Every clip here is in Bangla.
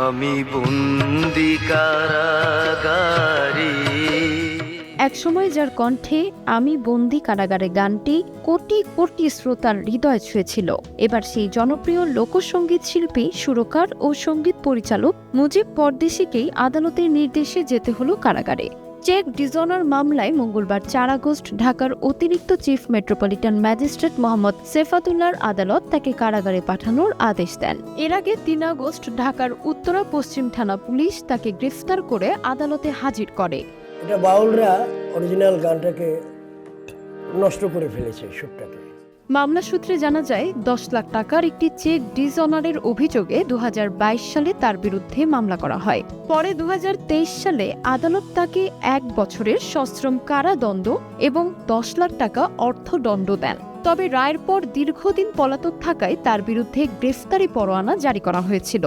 আমি বন্দি কারাগারে। একসময় যার কণ্ঠে আমি বন্দি কারাগারে গানটি কোটি কোটি শ্রোতার হৃদয় ছুঁয়েছিল, এবার সেই জনপ্রিয় লোকসঙ্গীত শিল্পী, সুরকার ও সঙ্গীত পরিচালক মুজিব পরদেশিকেই আদালতের নির্দেশে যেতে হলো কারাগারে। চেক ডিজঅনার মামলায় মঙ্গলবার 4 আগস্ট ঢাকার অতিরিক্ত চিফ মেট্রোপলিটন ম্যাজিস্ট্রেট মোহাম্মদ সেফাতুল্লাহর আদালত তাকে কারাগারে পাঠানোর আদেশ দেন। এর আগে 3 আগস্ট ঢাকার উত্তরা পশ্চিম থানা পুলিশ তাকে গ্রেফতার করে আদালতে হাজির করে। এটা বাউলরা অরিজিনাল গানটাকে নষ্ট করে ফেলেছে, সুরটাকে। মামলা সূত্রে জানা যায় 10 লাখ টাকার একটি চেক ডিজঅনারের অভিযোগে 2022 সালে তার বিরুদ্ধে মামলা করা হয়। পরে 2023 সালে আদালত তাকে 1 বছরের সশ্রম কারাদণ্ড এবং 10 লাখ টাকা অর্থদণ্ড দেন। তবে রায়ের পর দীর্ঘদিন পলাতক থাকায় তার বিরুদ্ধে গ্রেফতারি পরোয়ানা জারি করা হয়েছিল।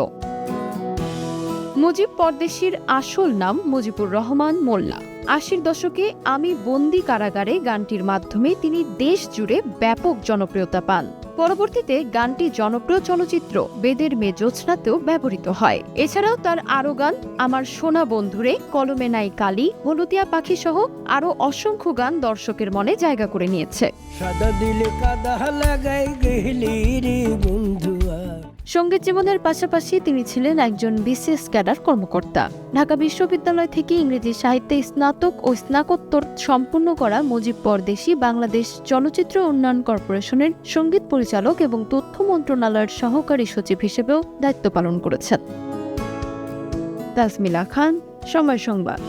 মুজিব পরদেশির আসল নাম মুজিবুর রহমান মোল্লা। 80-র দশকে আমি বন্দি কারাগারে গানটির মাধ্যমে তিনি দেশ জুড়ে ব্যাপক জনপ্রিয়তা পান। পরবর্তীতে গানটি জনপ্রিয় চলচ্চিত্র বেদের মেয়ে জ্যোৎস্নাতেও ব্যবহৃত হয়। এছাড়াও তার আরও গান আমার সোনা বন্ধুরে, কলমে নাই কালি, হলুদিয়া পাখি সহ আরও অসংখ্য গান দর্শকের মনে জায়গা করে নিয়েছে। সাদা দিলে কাদা লাগাই গেলি রে বন্ধুয়া। সঙ্গীত জীবনের পাশাপাশি তিনি ছিলেন একজন বিশেষ ক্যাডার কর্মকর্তা। ঢাকা বিশ্ববিদ্যালয় থেকে ইংরেজি সাহিত্যে স্নাতক ও স্নাতকোত্তর সম্পূর্ণ করা মুজিব পরদেশি বাংলাদেশ চলচ্চিত্র উন্নয়ন কর্পোরেশনের সঙ্গীত পরিচালক এবং তথ্য মন্ত্রণালয়ের সহকারী সচিব হিসেবেও দায়িত্ব পালন করেছেন। তাসমিলা খান, সময় সংবাদ।